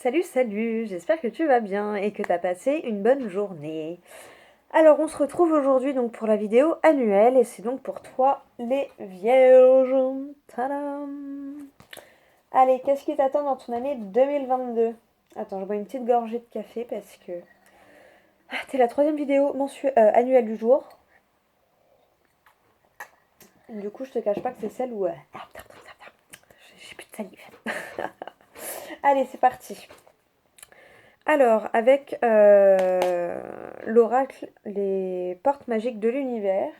Salut, salut, j'espère que tu vas bien et que tu as passé une bonne journée. Alors, on se retrouve aujourd'hui donc pour la vidéo annuelle et c'est donc pour toi les vierges. Tadam! Allez, qu'est-ce qui t'attend dans ton année 2022? Attends, je bois une petite gorgée de café parce que t'es la troisième vidéo annuelle du jour. Du coup, je te cache pas que c'est celle où j'ai plus de salive. Allez, c'est parti. Alors, avec l'oracle, les portes magiques de l'univers,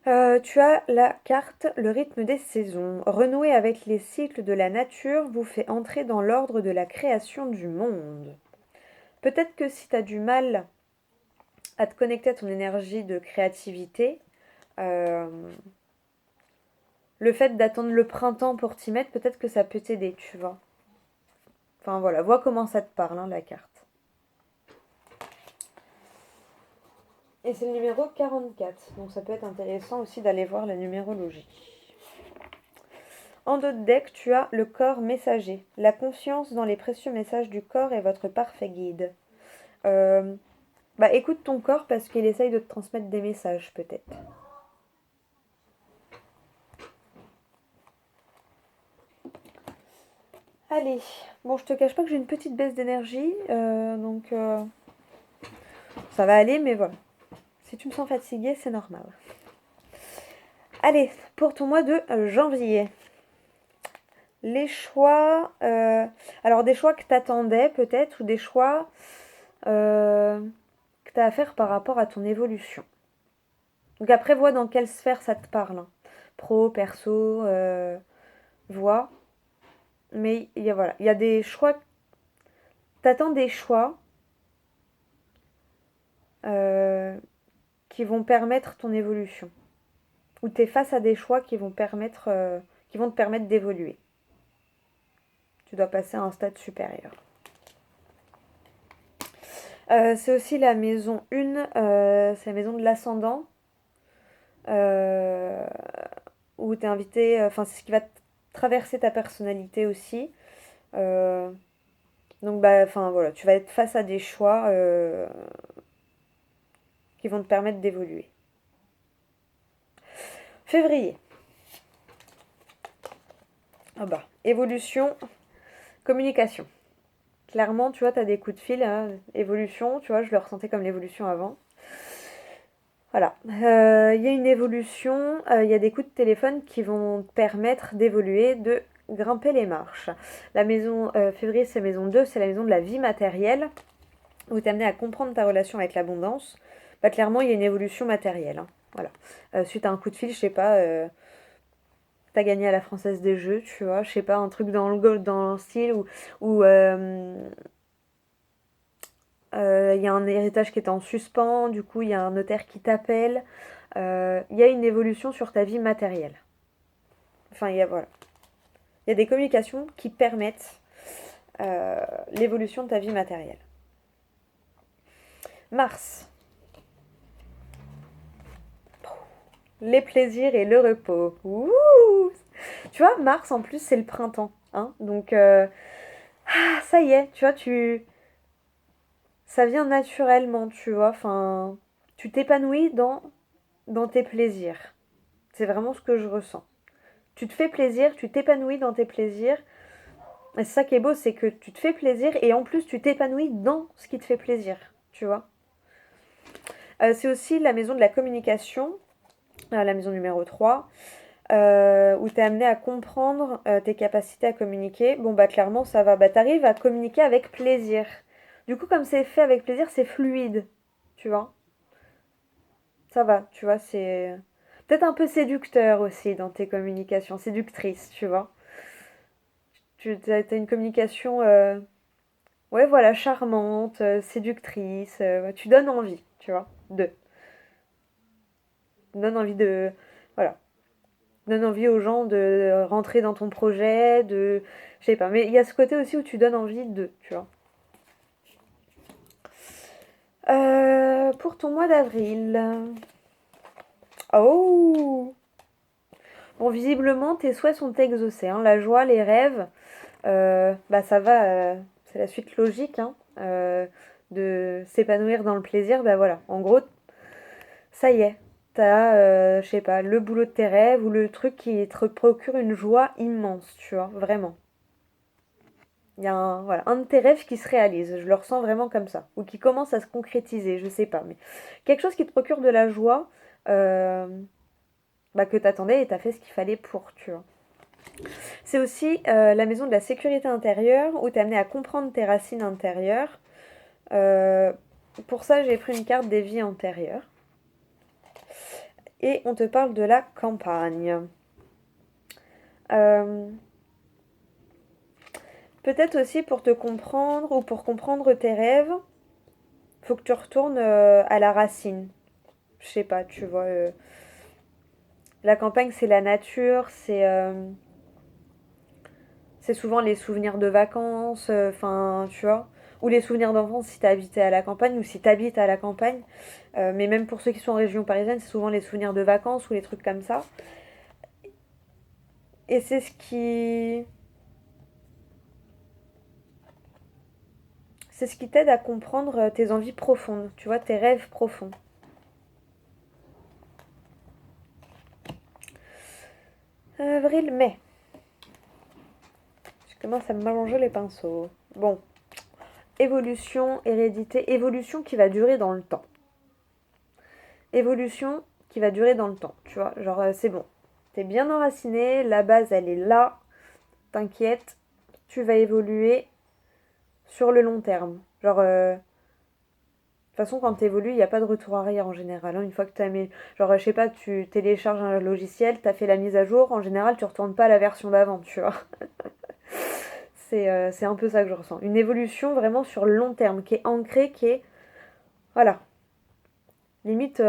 tu as la carte le rythme des saisons. Renouer avec les cycles de la nature vous fait entrer dans l'ordre de la création du monde. Peut-être que si tu as du mal à te connecter à ton énergie de créativité, euh, le fait d'attendre le printemps pour t'y mettre, peut-être que ça peut t'aider, tu vois. Enfin voilà, vois comment ça te parle, hein, la carte. Et c'est le numéro 44, donc ça peut être intéressant aussi d'aller voir la numérologie. En dos de deck, tu as le corps messager. La confiance dans les précieux messages du corps est votre parfait guide. Écoute ton corps parce qu'il essaye de te transmettre des messages, peut-être. Allez, bon, je te cache pas que j'ai une petite baisse d'énergie, donc ça va aller, mais voilà. Si tu me sens fatiguée, c'est normal. Allez, pour ton mois de janvier. Les choix, alors des choix que t'attendais peut-être, ou des choix que tu as à faire par rapport à ton évolution. Donc après, vois dans quelle sphère ça te parle, hein. Pro, perso, vois. Mais voilà, il y a des choix, t'attends des choix euh, qui vont permettre ton évolution. Ou tu es face à des choix qui vont qui vont te permettre d'évoluer. Tu dois passer à un stade supérieur. C'est aussi la maison 1, c'est la maison de l'ascendant, euh, où tu es invité, enfin c'est ce qui va traverser ta personnalité aussi. Euh, donc enfin voilà, tu vas être face à des choix qui vont te permettre d'évoluer. Février. Ah bah, évolution, communication. Clairement, tu vois, tu as des coups de fil, hein, évolution, tu vois, je le ressentais comme l'évolution avant. Voilà. Il y a une évolution, il y a des coups de téléphone qui vont te permettre d'évoluer, de grimper les marches. La maison février, c'est maison 2, c'est la maison de la vie matérielle, où tu es amené à comprendre ta relation avec l'abondance. Clairement, il y a une évolution matérielle, hein. Voilà. Suite à un coup de fil, je sais pas, t'as gagné à la Française des Jeux, tu vois, je sais pas, un truc dans le style où il y a un héritage qui est en suspens, du coup il y a un notaire qui t'appelle, il y a une évolution sur ta vie matérielle. Enfin, voilà. Il y a des communications qui permettent l'évolution de ta vie matérielle. Mars. Les plaisirs et le repos. Ouh, tu vois, Mars en plus c'est le printemps, hein. Donc ça y est, tu vois, ça vient naturellement, tu vois. Enfin, tu t'épanouis dans tes plaisirs. C'est vraiment ce que je ressens. Tu te fais plaisir, tu t'épanouis dans tes plaisirs. Et c'est ça qui est beau, c'est que tu te fais plaisir et en plus tu t'épanouis dans ce qui te fait plaisir, tu vois. C'est aussi la maison de la communication, la maison numéro 3, où tu es amené à comprendre tes capacités à communiquer. Bon, clairement, ça va. T'arrives à communiquer avec plaisir. Du coup, comme c'est fait avec plaisir, c'est fluide, tu vois. Ça va, tu vois, c'est peut-être un peu séducteur aussi dans tes communications, séductrice, tu vois. Tu as une communication, ouais, voilà, charmante, séductrice. Tu donnes envie, tu vois, donne envie de, voilà, donne envie aux gens de rentrer dans ton projet, je sais pas. Mais il y a ce côté aussi où tu donnes envie tu vois. Pour ton mois d'avril. Oh! Bon, visiblement, tes souhaits sont exaucés, hein. La joie, les rêves. bah ça va, c'est la suite logique, hein, de s'épanouir dans le plaisir. Bah voilà, en gros, ça y est, t'as, je sais pas, le boulot de tes rêves ou le truc qui te procure une joie immense, tu vois, vraiment. Il y a voilà, un de tes rêves qui se réalise, je le ressens vraiment comme ça, ou qui commence à se concrétiser, je sais pas, mais quelque chose qui te procure de la joie, euh, bah, que t'attendais et t'as fait ce qu'il fallait pour, tu vois. C'est aussi la maison de la sécurité intérieure, où t'es amené à comprendre tes racines intérieures. Euh, pour ça, j'ai pris une carte des vies antérieures. Et on te parle de la campagne. Euh, Peut-être aussi pour te comprendre ou pour comprendre tes rêves, faut que tu retournes à la racine. Je sais pas, tu vois. La campagne, c'est la nature, c'est souvent les souvenirs de vacances, enfin, tu vois. Ou les souvenirs d'enfance si t'as habité à la campagne ou si t'habites à la campagne. Mais même pour ceux qui sont en région parisienne, c'est souvent les souvenirs de vacances ou les trucs comme ça. Et c'est ce qui t'aide à comprendre tes envies profondes, tu vois, tes rêves profonds. Avril, mai. Je commence à me m'allonger les pinceaux. Bon, évolution, hérédité, évolution qui va durer dans le temps. Évolution qui va durer dans le temps, tu vois. Genre, c'est bon. T'es bien enraciné, la base, elle est là. T'inquiète, tu vas évoluer sur le long terme. Genre, de toute façon, quand tu évolues, il n'y a pas de retour arrière en général, hein. Une fois que tu as mis. Genre, je sais pas, tu télécharges un logiciel, tu as fait la mise à jour, en général, tu retournes pas à la version d'avant, tu vois. C'est un peu ça que je ressens. Une évolution vraiment sur le long terme, qui est ancrée, qui est. Voilà. Limite,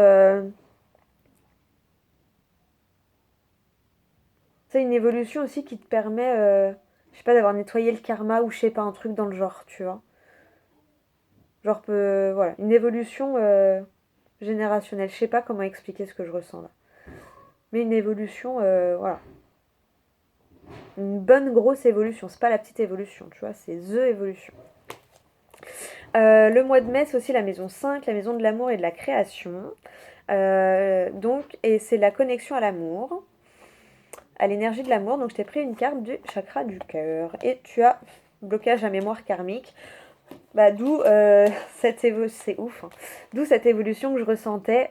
c'est une évolution aussi qui te permet, je sais pas, d'avoir nettoyé le karma ou je sais pas, un truc dans le genre, tu vois. Genre, voilà, une évolution générationnelle. Je sais pas comment expliquer ce que je ressens là. Mais une évolution, voilà. Une bonne grosse évolution. C'est pas la petite évolution, tu vois, c'est THE évolution. Le mois de mai, c'est aussi la maison 5, la maison de l'amour et de la création. Donc, et c'est la connexion à l'amour, à l'énergie de l'amour. Donc, je t'ai pris une carte du chakra du cœur. Et tu as blocage à mémoire karmique. Bah, d'où cette évolution, c'est ouf, hein. D'où cette évolution que je ressentais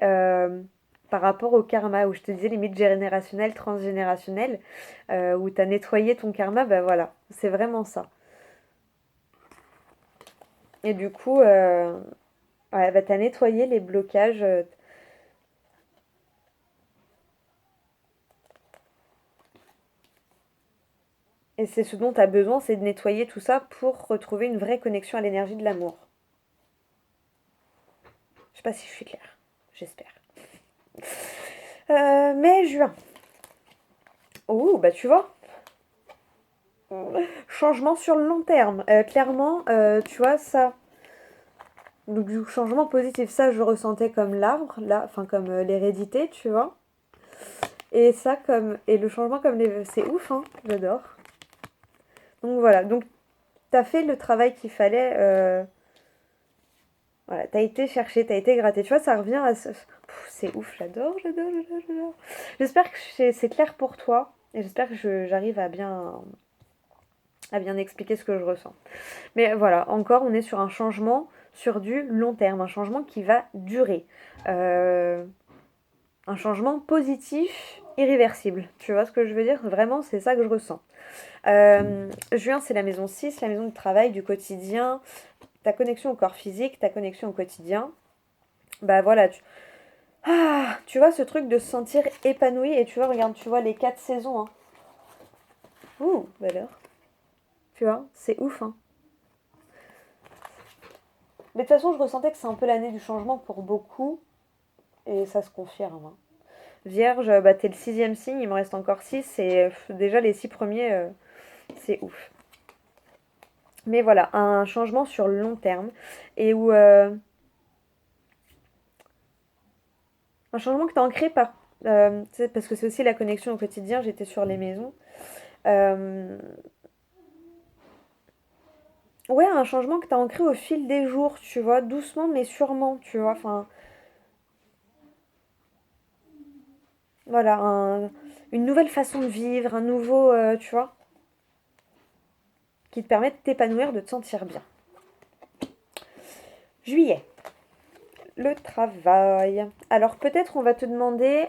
par rapport au karma, où je te disais limite générationnel, transgénérationnel, où tu as nettoyé ton karma, bah voilà, c'est vraiment ça. Et du coup, ouais, bah, tu as nettoyé les blocages. Et c'est ce dont tu as besoin, c'est de nettoyer tout ça pour retrouver une vraie connexion à l'énergie de l'amour. Je sais pas si je suis claire, j'espère. Mai, juin. Oh, bah tu vois, changement sur le long terme. Clairement, tu vois, ça. Donc, du changement positif, ça, je ressentais comme l'arbre, là, enfin, comme l'hérédité, tu vois. Et ça, comme. Et le changement, comme les. C'est ouf, hein, j'adore. Donc, voilà. Donc, t'as fait le travail qu'il fallait. Voilà, t'as été chercher, t'as été gratter. Tu vois, ça revient à. C'est ouf, j'adore, j'adore, j'adore, j'adore. J'espère que c'est clair pour toi. Et j'espère que j'arrive à bien expliquer ce que je ressens. Mais voilà, encore, on est sur un changement sur du long terme, un changement qui va durer. Euh, un changement positif, irréversible. Tu vois ce que je veux dire? Vraiment, c'est ça que je ressens. Juin, c'est la maison 6, la maison du travail, du quotidien, ta connexion au corps physique, ta connexion au quotidien. Bah voilà, tu vois ce truc de se sentir épanoui et tu vois, regarde, tu vois les 4 saisons, hein. Ouh, bah alors, tu vois, c'est ouf, hein. Mais de toute façon, je ressentais que c'est un peu l'année du changement pour beaucoup et ça se confirme, hein. Vierge, bah t'es le 6e signe, il me reste encore 6 et déjà les 6 premiers, c'est ouf. Mais voilà, un changement sur le long terme et où un changement que tu as ancré par parce que c'est aussi la connexion au quotidien, j'étais sur les maisons. Euh, Ouais, un changement que tu as ancré au fil des jours, tu vois, doucement mais sûrement, tu vois. Enfin, voilà, une nouvelle façon de vivre, un nouveau, tu vois, qui te permet de t'épanouir, de te sentir bien. Juillet, le travail. Alors peut-être on va te demander,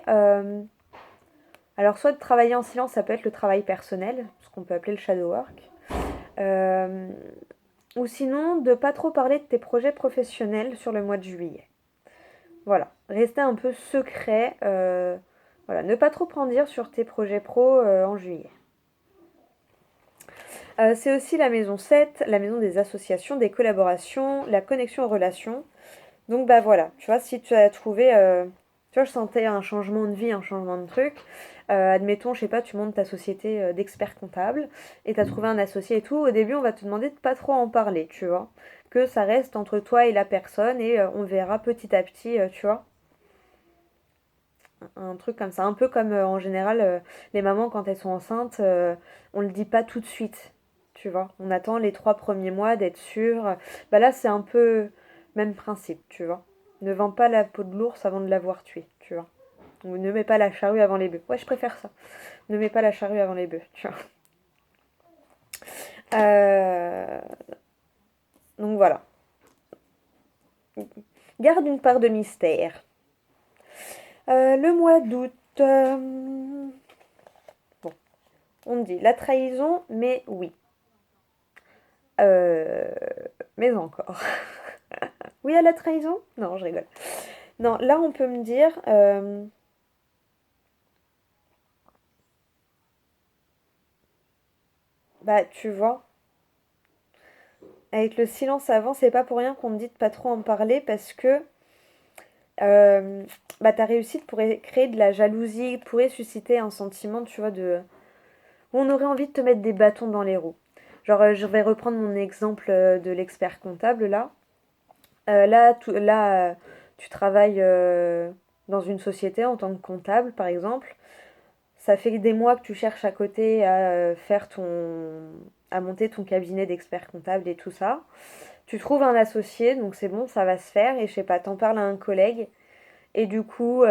alors soit de travailler en silence, ça peut être le travail personnel, ce qu'on peut appeler le shadow work. Euh, ou sinon, de pas trop parler de tes projets professionnels sur le mois de juillet. Voilà, rester un peu secret. Voilà, ne pas trop en dire sur tes projets pro en juillet. C'est aussi la maison 7, la maison des associations, des collaborations, la connexion aux relations. Donc bah voilà, tu vois, si tu as trouvé, tu vois, je sentais un changement de vie, un changement de truc. Admettons, je sais pas, tu montes ta société d'experts comptables et tu as trouvé un associé et tout. Au début, on va te demander de pas trop en parler, tu vois. Que ça reste entre toi et la personne et on verra petit à petit, tu vois. Un truc comme ça. Un peu comme en général, les mamans, quand elles sont enceintes, on le dit pas tout de suite, tu vois. On attend les 3 premiers mois d'être sûr. Bah là, c'est un peu même principe, tu vois. Ne vends pas la peau de l'ours avant de l'avoir tué, tu vois. Ou ne mets pas la charrue avant les bœufs. Ouais, je préfère ça. Ne mets pas la charrue avant les bœufs, tu vois. Euh, Donc voilà. Garde une part de mystère. Le mois d'août. Bon, on me dit la trahison, mais oui. Euh, mais encore. Oui à la trahison? Non, je rigole. Non, là on peut me dire, bah tu vois, avec le silence avant, c'est pas pour rien qu'on me dit de pas trop en parler parce que euh, bah ta réussite pourrait créer de la jalousie, pourrait susciter un sentiment, tu vois, de... On aurait envie de te mettre des bâtons dans les roues. Genre, je vais reprendre mon exemple de l'expert comptable là. Tu travailles dans une société en tant que comptable, par exemple. Ça fait des mois que tu cherches à côté à à monter ton cabinet d'expert comptable et tout ça. Tu trouves un associé, donc c'est bon, ça va se faire. Et je sais pas, t'en parles à un collègue. Et du coup,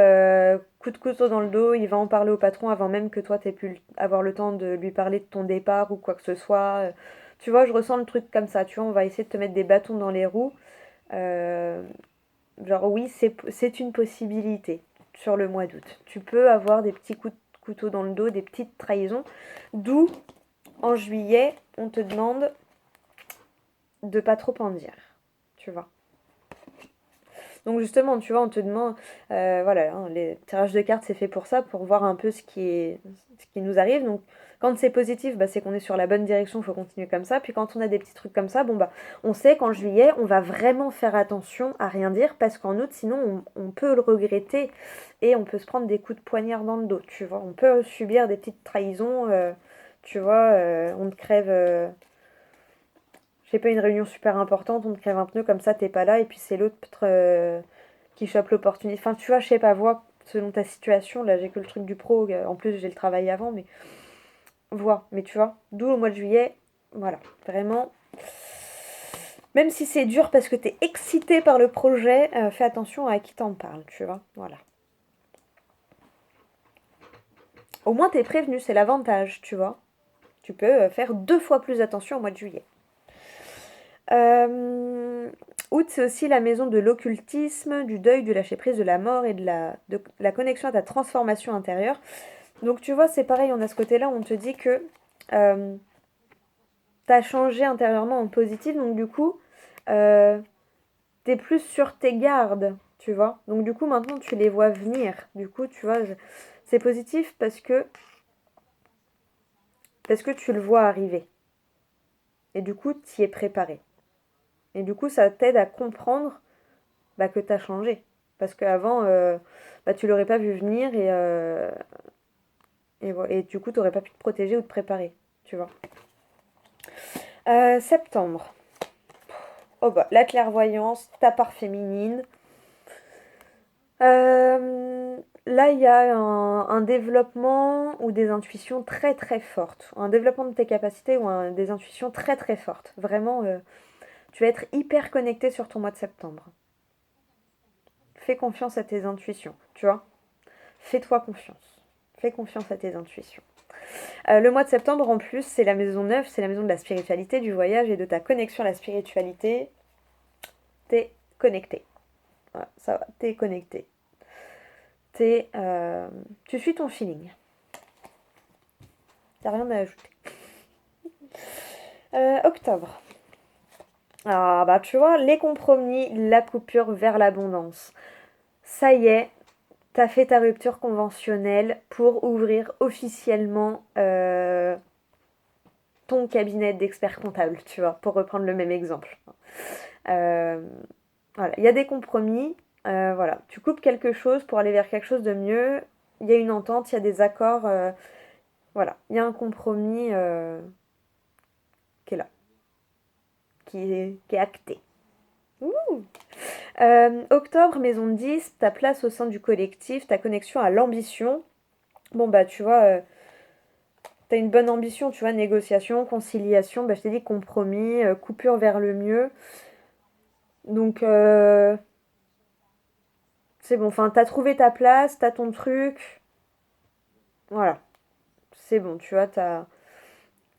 coup de couteau dans le dos, il va en parler au patron avant même que toi t'aies pu avoir le temps de lui parler de ton départ ou quoi que ce soit. Tu vois, je ressens le truc comme ça. Tu vois, on va essayer de te mettre des bâtons dans les roues. Euh, Genre oui, c'est une possibilité sur le mois d'août. Tu peux avoir des petits coups de couteau dans le dos, des petites trahisons. D'où, en juillet, on te demande de pas trop en dire. Tu vois. Donc justement, tu vois, on te demande, voilà, hein, les tirages de cartes, c'est fait pour ça, pour voir un peu ce qui nous arrive. Donc quand c'est positif, bah, c'est qu'on est sur la bonne direction, il faut continuer comme ça. Puis quand on a des petits trucs comme ça, bon bah, on sait qu'en juillet, on va vraiment faire attention à rien dire, parce qu'en août, sinon, on peut le regretter et on peut se prendre des coups de poignard dans le dos, tu vois. On peut subir des petites trahisons, tu vois, on te crève. Je sais pas, une réunion super importante, on te crève un pneu comme ça, t'es pas là, et puis c'est l'autre qui chope l'opportunité. Enfin, tu vois, je sais pas, vois, selon ta situation, là j'ai que le truc du pro, en plus j'ai le travail avant, mais vois, mais tu vois, d'où au mois de juillet, voilà, vraiment. Même si c'est dur parce que t'es excité par le projet, fais attention à qui t'en parle, tu vois, voilà. Au moins t'es prévenu, c'est l'avantage, tu vois. Tu peux faire 2 fois plus attention au mois de juillet. Euh, Août, c'est aussi la maison de l'occultisme, du deuil, du lâcher-prise, de la mort et de la connexion à ta transformation intérieure. Donc tu vois, c'est pareil, on a ce côté-là, on te dit que euh, t'as changé intérieurement en positif, donc du coup, euh, t'es plus sur tes gardes, tu vois. Donc du coup, maintenant, tu les vois venir. Du coup, tu vois, c'est positif parce que tu le vois arriver. Et du coup, tu y es préparé. Et du coup, ça t'aide à comprendre bah, que tu as changé. Parce qu'avant, bah, tu l'aurais pas vu venir et du coup, tu n'aurais pas pu te protéger ou te préparer. Tu vois. Septembre. Oh bah, la clairvoyance, ta part féminine. Euh, là, il y a un développement ou des intuitions très très fortes. Un développement de tes capacités ou des intuitions très très fortes. Vraiment, tu vas être hyper connecté sur ton mois de septembre. Fais confiance à tes intuitions, tu vois. Fais-toi confiance. Fais confiance à tes intuitions. Le mois de septembre, en plus, c'est la maison 9, c'est la maison de la spiritualité, du voyage et de ta connexion à la spiritualité. T'es connecté. Voilà, ça va, t'es connecté. Tu suis ton feeling. T'as rien à ajouter. Octobre. Ah bah tu vois, les compromis, la coupure vers l'abondance. Ça y est, t'as fait ta rupture conventionnelle pour ouvrir officiellement ton cabinet d'expert comptable, tu vois, pour reprendre le même exemple. Euh, voilà, il y a des compromis, voilà, tu coupes quelque chose pour aller vers quelque chose de mieux, il y a une entente, il y a des accords, voilà, il y a un compromis qui est là, qui est acté. Ouh. Octobre, maison 10, ta place au sein du collectif, ta connexion à l'ambition. Bon bah tu vois, t'as une bonne ambition, tu vois, négociation, conciliation, bah je t'ai dit compromis, coupure vers le mieux. Donc c'est bon, enfin t'as trouvé ta place, t'as ton truc. Voilà, c'est bon, tu vois,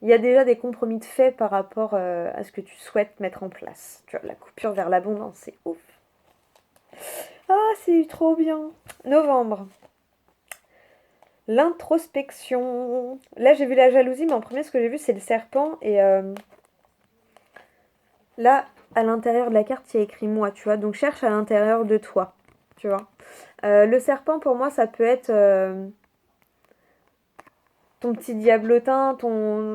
il y a déjà des compromis de fait par rapport à ce que tu souhaites mettre en place. Tu vois, la coupure vers l'abondance, c'est ouf. Ah, c'est trop bien. Novembre. L'introspection. Là, j'ai vu la jalousie, mais en premier, ce que j'ai vu, c'est le serpent. Et là, à l'intérieur de la carte, il y a écrit moi, tu vois. Donc, cherche à l'intérieur de toi, tu vois. Le serpent, pour moi, ça peut être ton petit diablotin,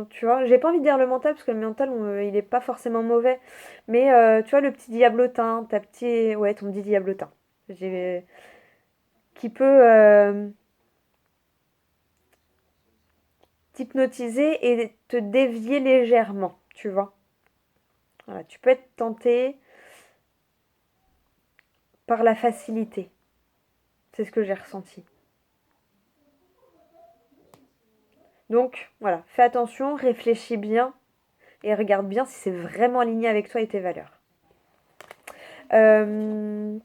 tu vois. J'ai pas envie de dire le mental, parce que le mental, il est pas forcément mauvais. Mais, tu vois, le petit diablotin, ouais, ton petit diablotin. Qui peut t'hypnotiser et te dévier légèrement, tu vois. Voilà, tu peux être tenté par la facilité. C'est ce que j'ai ressenti. Donc, voilà, fais attention, réfléchis bien et regarde bien si c'est vraiment aligné avec toi et tes valeurs. Euh,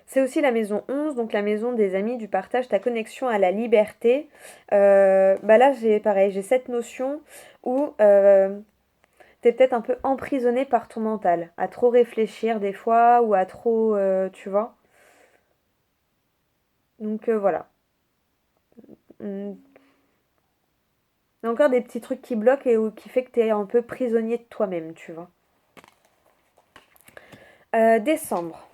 c'est aussi la maison 11, donc la maison des amis, du partage, ta connexion à la liberté. Bah là, j'ai cette notion où t'es peut-être un peu emprisonné par ton mental, à trop réfléchir des fois ou à trop, tu vois. Donc voilà. Il y a encore des petits trucs qui bloquent et qui fait que t'es un peu prisonnier de toi-même, tu vois. Décembre.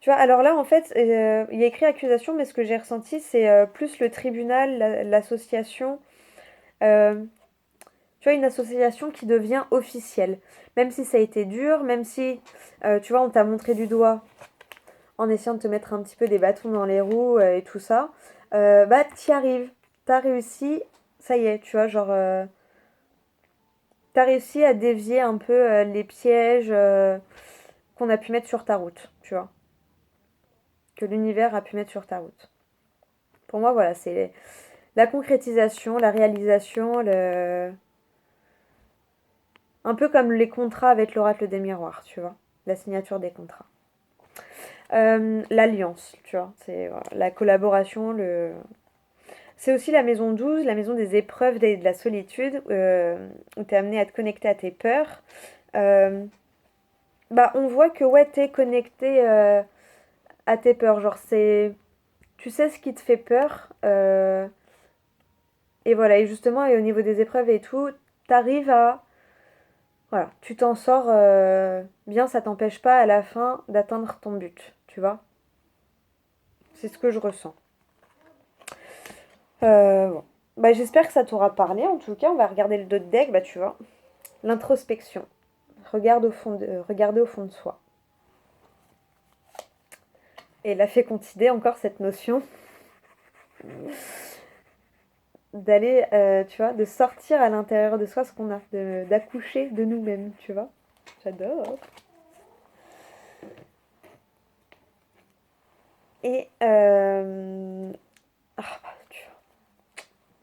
Tu vois, alors là, en fait, il y a écrit accusation, mais ce que j'ai ressenti, c'est plus le tribunal, l'association. euh, tu vois, une association qui devient officielle. Même si ça a été dur, même si, tu vois, on t'a montré du doigt en essayant de te mettre un petit peu des bâtons dans les roues et tout ça, bah, t'y arrives. T'as réussi, ça y est, tu vois, genre, t'as réussi à dévier un peu les pièges qu'on a pu mettre sur ta route, tu vois, que l'univers a pu mettre sur ta route. Pour moi, voilà, c'est la concrétisation, la réalisation, un peu comme les contrats avec l'oracle des miroirs, tu vois, la signature des contrats. L'alliance, tu vois, c'est voilà, la collaboration, c'est aussi la maison 12, la maison des épreuves et de la solitude, où tu es amené à te connecter à tes peurs. Euh, Bah, on voit que ouais, tu es connecté à tes peurs. Genre, tu sais ce qui te fait peur. Et voilà, et justement, et au niveau des épreuves et tout, t'arrives à. Voilà, tu t'en sors bien, ça t'empêche pas à la fin d'atteindre ton but, tu vois. C'est ce que je ressens. Bon. Bah, j'espère que ça t'aura parlé. En tout cas, on va regarder le dos de deck, bah tu vois. L'introspection. Regarder au fond de soi. Et la fécondité, encore cette notion d'aller, tu vois, de sortir à l'intérieur de soi ce qu'on a, d'accoucher de nous-mêmes, tu vois. J'adore. Et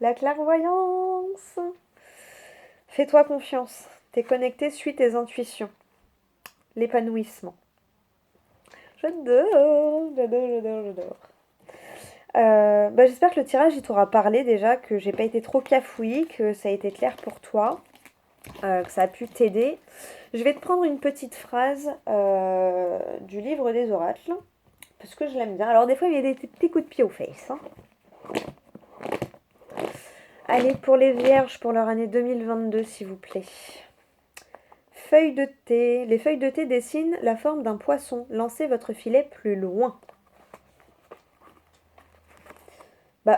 la clairvoyance. Fais-toi confiance. T'es connecté, suis tes intuitions. L'épanouissement. J'adore, j'adore, j'adore, j'adore. J'espère que le tirage il t'aura parlé déjà, que j'ai pas été trop cafouille, que ça a été clair pour toi, que ça a pu t'aider. Je vais te prendre une petite phrase du livre des oracles, parce que je l'aime bien. Alors des fois il y a des petits coups de pied aux fesses. Hein. Allez, pour les vierges, pour leur année 2022, s'il vous plaît. Feuilles de thé. Les feuilles de thé dessinent la forme d'un poisson. Lancez votre filet plus loin.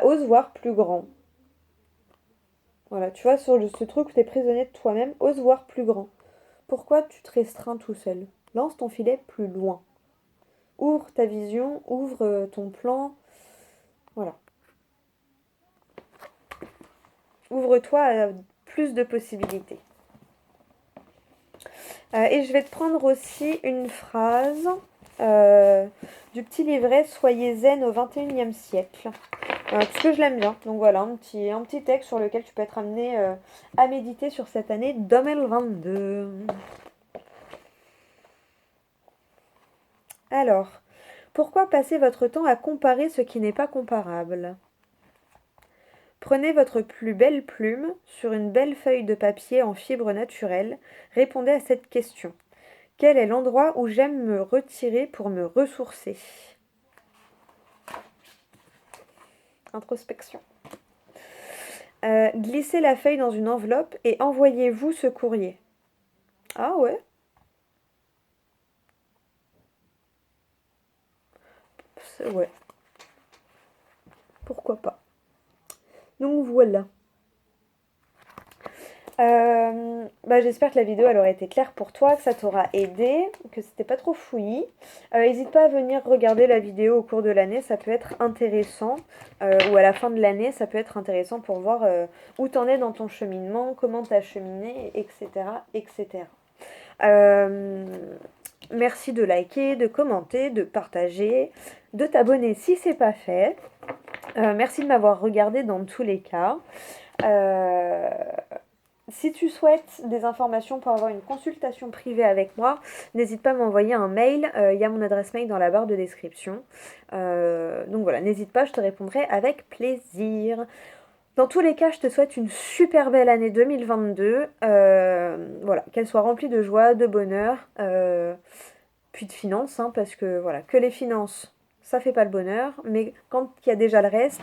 Ose voir plus grand. Voilà, tu vois, sur ce truc où tu es prisonnier de toi-même, ose voir plus grand. Pourquoi tu te restreins tout seul? Lance ton filet plus loin. Ouvre ta vision, ouvre ton plan. Voilà. Ouvre-toi à plus de possibilités. Et je vais te prendre aussi une phrase du petit livret Soyez zen au 21e siècle. Parce que je l'aime bien. Donc voilà, un petit texte sur lequel tu peux être amené à méditer sur cette année 2022. Alors, pourquoi passer votre temps à comparer ce qui n'est pas comparable? Prenez votre plus belle plume sur une belle feuille de papier en fibre naturelle. Répondez à cette question. Quel est l'endroit où j'aime me retirer pour me ressourcer? Introspection. Glissez la feuille dans une enveloppe et envoyez-vous ce courrier. Ah ouais? Ouais. Pourquoi pas? Donc voilà. J'espère que la vidéo elle aurait été claire pour toi, que ça t'aura aidé, que c'était pas trop fouillis. N'hésite pas à venir regarder la vidéo au cours de l'année, ça peut être intéressant. Ou à la fin de l'année, ça peut être intéressant pour voir où t'en es dans ton cheminement, comment t'as cheminé, etc. etc. Merci de liker, de commenter, de partager, de t'abonner si c'est pas fait. Merci de m'avoir regardé dans tous les cas. Si tu souhaites des informations pour avoir une consultation privée avec moi, n'hésite pas à m'envoyer un mail. Il y a mon adresse mail dans la barre de description. Donc voilà, n'hésite pas, je te répondrai avec plaisir. Dans tous les cas, je te souhaite une super belle année 2022. Voilà, qu'elle soit remplie de joie, de bonheur, puis de finances, hein, parce que voilà, que les finances, ça fait pas le bonheur. Mais quand il y a déjà le reste,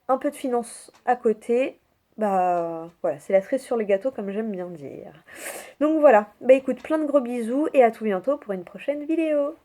un peu de finances à côté, voilà, c'est la cerise sur le gâteau comme j'aime bien dire. Donc voilà, écoute, plein de gros bisous et à tout bientôt pour une prochaine vidéo.